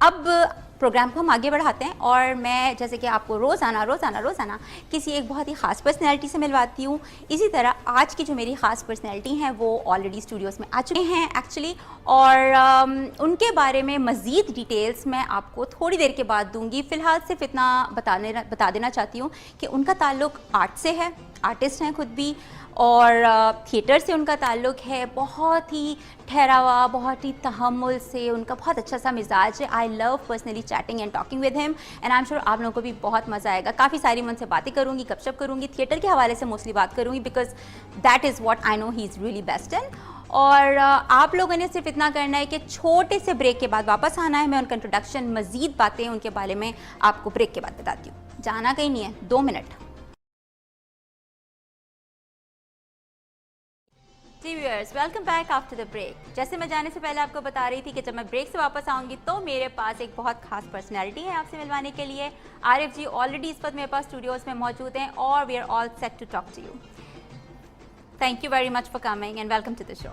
अब प्रोग्राम को हम आगे बढ़ाते हैं और मैं जैसे कि आपको रोज़ाना किसी एक बहुत ही ख़ास पर्सनैलिटी से मिलवाती हूँ। इसी तरह आज की जो मेरी ख़ास पर्सनैलिटी हैं वो ऑलरेडी स्टूडियोज़ में आ चुके हैं एक्चुअली, और उनके बारे में मज़ीद डिटेल्स मैं आपको थोड़ी देर के बाद दूंगी। फ़िलहाल सिर्फ इतना बता देना चाहती हूँ कि उनका ताल्लुक़ आर्ट से है, आर्टिस्ट हैं खुद भी, और थिएटर से उनका ताल्लुक़ है। बहुत ही ठहरावा, बहुत ही तहम्मुल से, उनका बहुत अच्छा सा मिजाज है। I love personally chatting and talking with him and I am sure आप लोगों को भी बहुत मज़ा आएगा। काफ़ी सारी मैं उनसे बातें करूँगी, गपशप करूँगी, थिएटर के हवाले से मोस्टली बात करूँगी because that is what I know he is really best in. और आप लोगों ने सिर्फ इतना करना है कि छोटे से ब्रेक के बाद वापस आना है। मैं उनका इंट्रोडक्शन, मज़ीद बातें उनके बारे में आपको ब्रेक के बाद बताती हूँ। जाना कहीं नहीं है, 2 मिनट। जी viewers, welcome back after the break. जैसे मैं जाने से पहले आपको बता रही थी कि जब मैं ब्रेक से वापस आऊँगी तो मेरे पास एक बहुत खास पर्सनैलिटी है आपसे मिलवाने के लिए। आरिफ जी ऑलरेडी इस वक्त मेरे पास स्टूडियोज़ में मौजूद हैं और we are all set to talk to you. Thank you very much for coming and welcome to the show.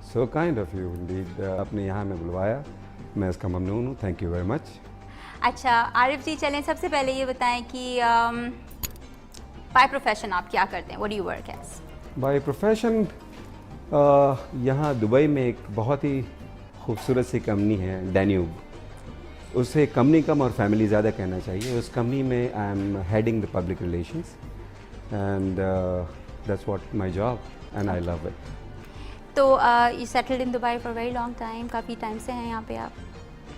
So kind of you indeed, आपने यहाँ में बुलवाया, मैं इसका ममनून हूँ। Thank you very much. अच्छा आरिफ जी, चलें सबसे पहले ये बताएं कि बाय प्रोफेशन आप क्या करते हैं? What do you work as? By profession यहाँ दुबई में एक बहुत ही खूबसूरत सी कंपनी है डैन्यूब। उसे कंपनी कम और फैमिली ज़्यादा कहना चाहिए। उस कंपनी में I am heading the public relations and that's what my job and I love it. तो you settled in Dubai for very long time, काफ़ी टाइम से हैं यहाँ पे आप?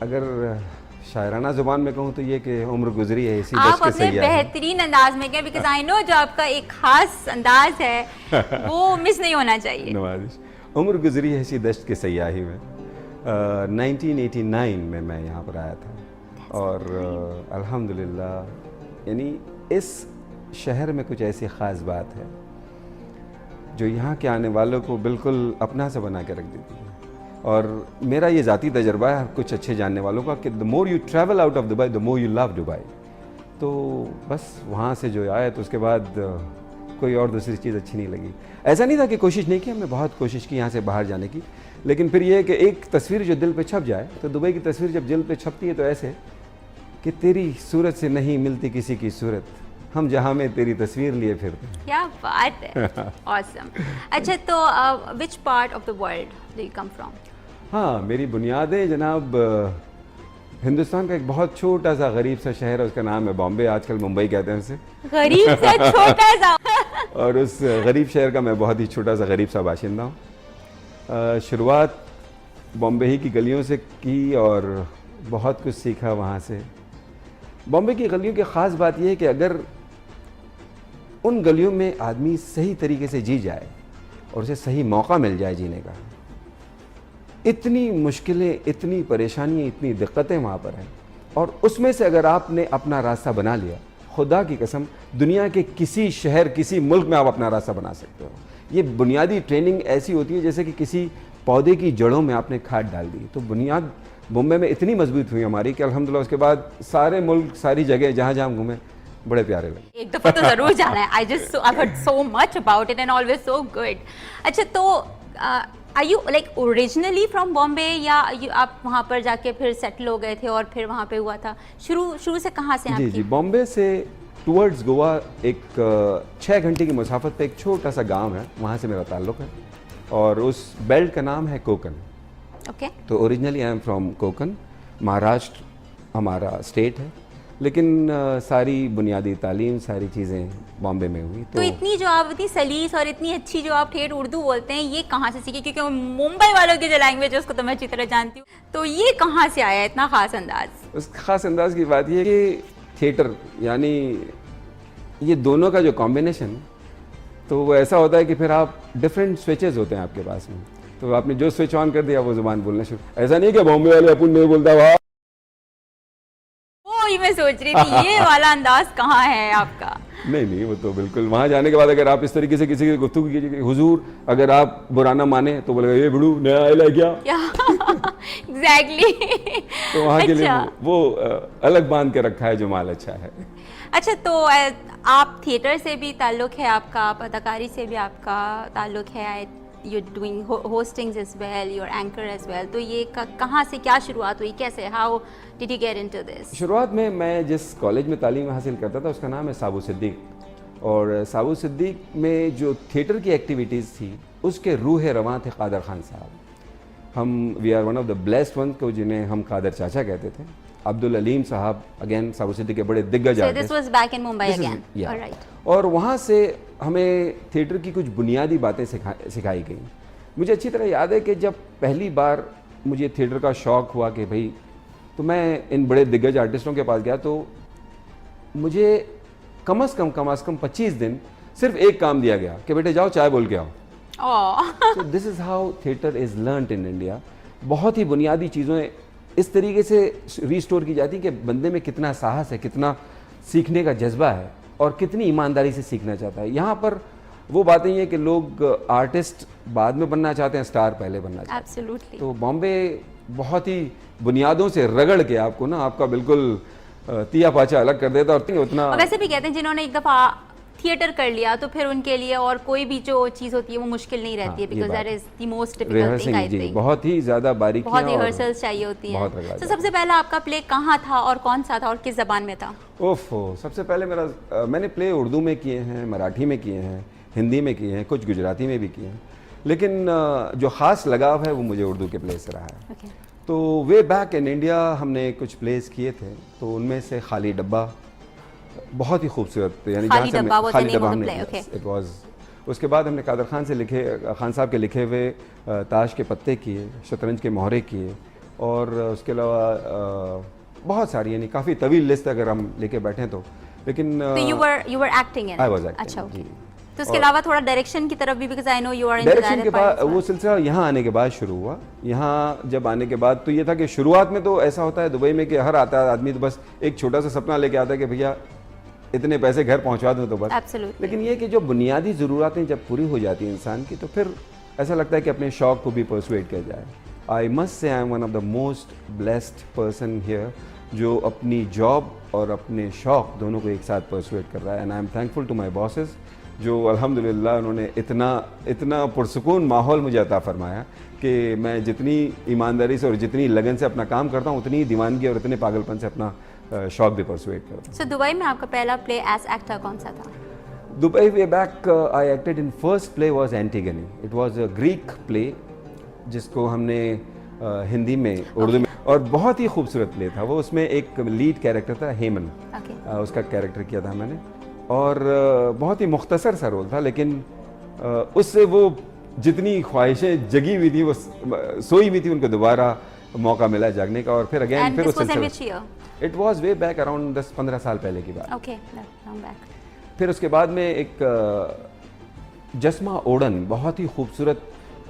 अगर शायराना ज़ुबान में कहूँ तो ये कि उम्र गुजरी है इसी आप दश के अपने सैयाह हैं। बेहतरीन अंदाज में कहें बिकॉज आई नो जो आपका एक खास अंदाज है वो मिस नहीं होना चाहिए। नवाजिश, उम्र गुजरी है इसी दश्त के सयाही में। 1989 में मैं यहाँ पर आया था और अल्हम्दुलिल्लाह, यानी इस शहर में कुछ ऐसी ख़ास बात है जो यहाँ के आने वालों को बिल्कुल अपना सा बना के रख देती है। और मेरा ये ज़ाती तजर्बा है कुछ अच्छे जानने वालों का कि the more you travel out of Dubai the more you love Dubai. तो बस वहाँ से जो आया तो उसके बाद कोई और दूसरी चीज़ अच्छी नहीं लगी। ऐसा नहीं था कि कोशिश नहीं की, हमने बहुत कोशिश की यहाँ से बाहर जाने की, लेकिन फिर ये है कि एक तस्वीर जो दिल पे छप जाए, तो दुबई की तस्वीर जब दिल पे छपती है तो ऐसे कि तेरी सूरत से नहीं मिलती किसी की सूरत, हम जहाँ में तेरी तस्वीर लिए फिरते हैं। क्या बात है, ऑसम। अच्छा तो which part of the world do you come from? हाँ, मेरी बुनियादें जनाब हिंदुस्तान का एक बहुत छोटा सा गरीब सा शहर है, उसका नाम है बॉम्बे। आजकल मुंबई कहते हैं उसे। गरीब से छोटा सा और उस गरीब शहर का मैं बहुत ही छोटा सा गरीब सा बाशिंदा हूँ। शुरुआत बॉम्बे ही की गलियों से की और बहुत कुछ सीखा वहाँ से। बॉम्बे की गलियों की ख़ास बात यह है कि अगर उन गलियों में आदमी सही तरीके से जी जाए और उसे सही मौका मिल जाए जीने का, इतनी मुश्किलें, इतनी परेशानियाँ, इतनी दिक्कतें वहाँ पर हैं, और उसमें से अगर आपने अपना रास्ता बना लिया, खुदा की कसम दुनिया के किसी शहर, किसी मुल्क में आप अपना रास्ता बना सकते हो। ये बुनियादी ट्रेनिंग ऐसी होती है जैसे कि किसी पौधे की जड़ों में आपने खाद डाल दी। तो बुनियाद बॉम्बे में इतनी मजबूत हुई हमारी कि अल्हम्दुलिल्लाह उसके बाद सारे मुल्क, सारी जगह जहाँ जहाँ घूमे बड़े प्यारे लगे। एक दफ़ा तो ज़रूर जाना है। I heard so much about it and always so good. अच्छा तो are you like originally from Bombay या आप वहाँ पर जाके फिर सेटल हो गए थे और फिर वहाँ पे हुआ था? शुरू से कहाँ से? जी जी, बॉम्बे से टूवर्ड्स गोवा एक 6 घंटे की मुसाफत पे एक छोटा सा गांव है, वहाँ से मेरा ताल्लुक़ है और उस बेल्ट का नाम है कोकन। ओके। तो originally I am from Konkan, Maharashtra हमारा स्टेट है, लेकिन सारी बुनियादी तालीम, सारी चीज़ें बॉम्बे में हुई। तो इतनी जो आप इतनी सलीस और इतनी अच्छी जो आप ठेठ उर्दू बोलते हैं, ये कहाँ से सीखी? क्योंकि मुंबई वालों की जो लैंग्वेज है उसको तो मैं अच्छी तरह जानती हूँ, तो ये कहाँ से आया इतना ख़ास अंदाज? उस ख़ास अंदाज की बात ये कि थिएटर, यानी ये दोनों का जो कॉम्बिनेशन, तो वो ऐसा होता है कि फिर आप डिफरेंट स्विचेस होते हैं आपके पास में, तो आपने जो स्विच ऑन कर दिया वो ज़ुबान बोलना शुरू। ऐसा नहीं कि बॉम्बे वाले अपन नहीं बोलता वाह, वही मैं सोच रही थी ये वाला अंदाज कहाँ है आपका? नहीं, वो तो बिल्कुल वहाँ जाने के बाद अगर आप इस तरीके से किसी की गुफ्तगू कीजिए कि हुजूर, अगर आप बुरा ना माने तो बोलेगा ये बड़ू नया आया क्या? एग्जैक्टली। तो वहाँ के लिए वो अलग बांध के रखा है जो माल अच्छा है। अच्छा तो आप थिएटर से भी ताल्लुक़ है आपका, आप अदाकारी से भी आपका ताल्लुक़ है, you're doing hostings as well, you're anchor as well. तो ये कहाँ से क्या शुरुआत हुई, कैसे, how did you get into this? शुरुआत में मैं जिस कॉलेज में तालीम हासिल करता था उसका नाम है साबु सिद्दीक, और साबु सिद्दीक में जो थिएटर की एक्टिविटीज़ थी उसके रूह रवां थे कादर खान साहब। हम we are one of the blessed one को जिन्हें हम कादर चाचा कहते थे। अब्दुल अलीम साहब अगेन साबु सिद्दीक के बड़े दिग्गज artist. This was back in Mumbai again, alright. और वहाँ से हमें थिएटर की कुछ बुनियादी बातें सिखाई गई। मुझे अच्छी तरह याद है कि जब पहली बार मुझे थिएटर का शौक़ हुआ कि भाई, तो मैं इन बड़े दिग्गज आर्टिस्टों के पास गया, तो मुझे कम से कम 25 दिन सिर्फ एक काम दिया गया कि बेटे जाओ चाय बोल के आओ। So this is how theatre is learnt in India। बहुत ही बुनियादी चीज़ें इस तरीके से रिस्टोर की जाती हैं कि बंदे में कितना साहस है, कितना सीखने का जज्बा है और कितनी ईमानदारी से सीखना चाहता है। यहाँ पर वो बातें हैं कि लोग आर्टिस्ट बाद में बनना चाहते हैं, स्टार पहले बनना चाहते हैं। Absolutely। तो बॉम्बे बहुत ही बुनियादों से रगड़ के आपको ना, आपका बिल्कुल तिया पाचा अलग कर देता। और उतना वैसे भी कहते हैं जिन्होंने एक दफ़ा थिएटर कर लिया तो फिर उनके लिए और कोई भी जो चीज़ होती है वो मुश्किल नहीं रहती है, because that is the most difficult thing I think. बहुत ही ज़्यादा बारीकियां, बहुत रिहर्सल्स चाहिए होती हैं। तो सबसे पहला आपका प्ले कहाँ था और कौन सा था और किस ज़बान में था? ओफो, सबसे पहले मैंने प्ले उर्दू में किए हैं, मराठी में किए हैं, हिंदी में किए हैं, कुछ गुजराती में भी किए हैं, लेकिन जो ख़ास लगाव है वो मुझे उर्दू के प्ले से रहा है। Okay। तो वे बैक इन इंडिया हमने कुछ प्लेस किए थे, तो उनमें से खाली डब्बा बहुत ही खूबसूरत, यानी खाली डब्बा हमने इट वाज। उसके बाद हमने कादर खान से लिखे, खान साहब के लिखे हुए ताश के पत्ते किए, शतरंज के मोहरे किए, और उसके अलावा बहुत सारी, यानी काफ़ी तवील लिस्ट अगर हम लेके बैठे तो। लेकिन तो you were acting in, I was acting. अच्छा, ओके। तो उसके अलावा थोड़ा डायरेक्शन की तरफ भी, because I know you are in direction के बाद वो सिलसिला यहाँ आने के बाद शुरू हुआ। यहाँ जब आने के बाद तो ये था कि शुरुआत में तो ऐसा होता है दुबई में कि हर आता है आदमी तो बस एक छोटा सा सपना लेके आता है कि भैया इतने पैसे घर पहुंचा दूं तो बस। Absolutely। लेकिन ये कि जो बुनियादी ज़रूरतें जब पूरी हो जाती हैं इंसान की, तो फिर ऐसा लगता है कि अपने शौक़ को भी परसुएट किया जाए। I must say I am one of the most blessed person here जो अपनी जॉब और अपने शौक़ दोनों को एक साथ परसुएट कर रहा है। And I am thankful to my bosses जो अल्हम्दुलिल्लाह उन्होंने इतना पुरसुकून माहौल मुझे अता फरमाया कि मैं जितनी ईमानदारी से और जितनी लगन से अपना काम करता हूँ, उतनी दीवानगी और इतने पागलपन से अपना शौक भी परसुएट करता हूँ। सो दुबई में आपका पहला प्ले एज एक्टर कौन सा था? दुबई way back I acted in first play was Antigone. It was a Greek play जिसको हमने हिंदी में, उर्दू में, और बहुत ही खूबसूरत प्ले था वो। उसमें एक लीड कैरेक्टर था हेमन, उसका कैरेक्टर किया था मैंने, और बहुत ही मुख्तसर सा रोल था, लेकिन उससे वो जितनी ख्वाहिशें जगी हुई थी, वो सोई हुई थी, उनको दोबारा मौका मिला जागने का। और फिर अगेन फिर उस it was way back around 10-15 साल पहले की बात। Okay, long back। फिर उसके बाद में एक जस्मा ओडन, बहुत ही खूबसूरत,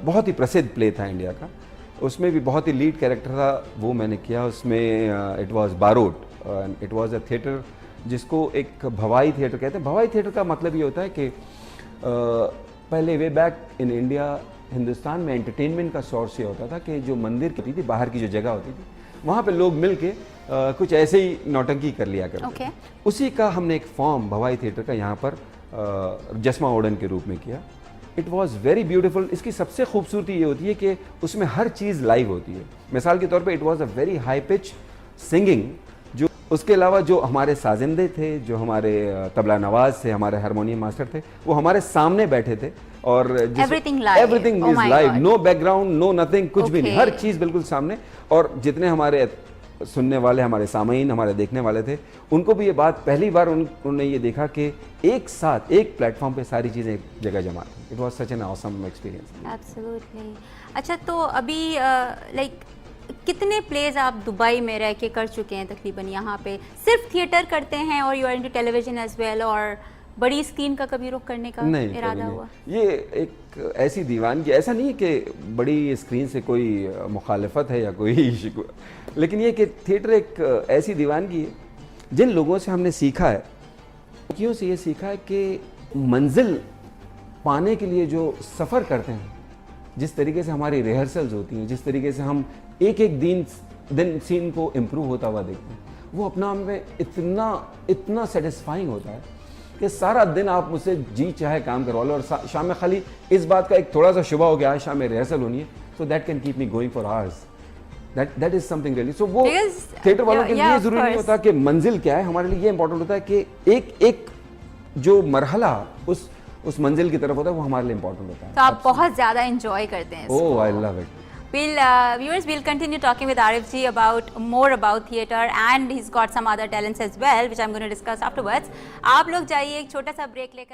बहुत ही प्रसिद्ध प्ले था इंडिया का, उसमें भी बहुत ही लीड कैरेक्टर था, वो मैंने किया। उसमें it was Barot, it was a theatre जिसको एक भवाई थिएटर कहते हैं। भवाई थिएटर का मतलब ये होता है कि पहले way back in India, Hindustan में एंटरटेनमेंट का सोर्स ये होता था कि जो मंदिर होती थी, बाहर की जो जगह होती थी, वहाँ पे लोग मिल के कुछ ऐसे ही नौटंकी कर लिया करते थे। उसी का हमने एक फॉर्म भवाई थिएटर का यहाँ पर जस्मा ओडन के रूप में किया। It was very beautiful. इसकी सबसे खूबसूरती ये होती है कि उसमें हर चीज़ लाइव होती है। मिसाल के तौर पे it was a very high pitch singing, जो उसके अलावा जो हमारे साजिंदे थे, जो हमारे तबला नवाज थे, हमारे हारमोनियम मास्टर थे, वो हमारे सामने बैठे थे, और everything is live, no background, no nothing, कुछ भी नहीं, हर चीज़ बिल्कुल सामने। और जितने हमारे सुनने वाले, हमारे सामईन, हमारे देखने वाले थे, उनको भी ये बात पहली बार उन्होंने ये देखा कि एक साथ एक प्लेटफॉर्म पे सारी चीज़ें एक जगह जमा थी। It was such an awesome experience. Absolutely. अच्छा, तो अभी लाइक कितने प्लेज आप दुबई में रह के कर चुके हैं तकरीबन? यहाँ पे सिर्फ थिएटर करते हैं और you are into television as well, और बड़ी स्क्रीन का कभी रुख करने का इरादा हुआ? ये एक ऐसी दीवानगी, ऐसा नहीं है कि बड़ी स्क्रीन से कोई मुखालफत है या कोई लेकिन ये कि थिएटर एक ऐसी दीवानगी है जिन लोगों से हमने सीखा है, क्यों से ये सीखा है कि मंजिल पाने के लिए जो सफ़र करते हैं, जिस तरीके से हमारी रिहर्सल्स होती हैं, जिस तरीके से हम एक एक दिन सीन को इम्प्रूव होता हुआ देखते हैं, वो अपना में इतना सेटिस्फाइंग होता है कि सारा दिन आप मुझसे जी चाहे काम करवा लो, और शाम में खाली इस बात का एक थोड़ा सा शुबा हो गया, आज शाम में रिहर्सल होनी है, so that can keep me going for hours. That is something really. So वो थिएटर वालों के लिए जरूरी नहीं होता कि मंजिल क्या है, हमारे लिए ये इंपॉर्टेंट होता है कि एक जो मरहला उस मंजिल की तरफ होता है, वो हमारे लिए इंपॉर्टेंट होता है. तो आप बहुत ज़्यादा इंजॉय करते हैं. Oh, I love it. Viewers, we'll continue talking with Arif ji about more about theatre, and he's got some other talents as well, which I'm going to discuss afterwards. आप लोग जाइए एक छोटा सा ब्रेक लेकर.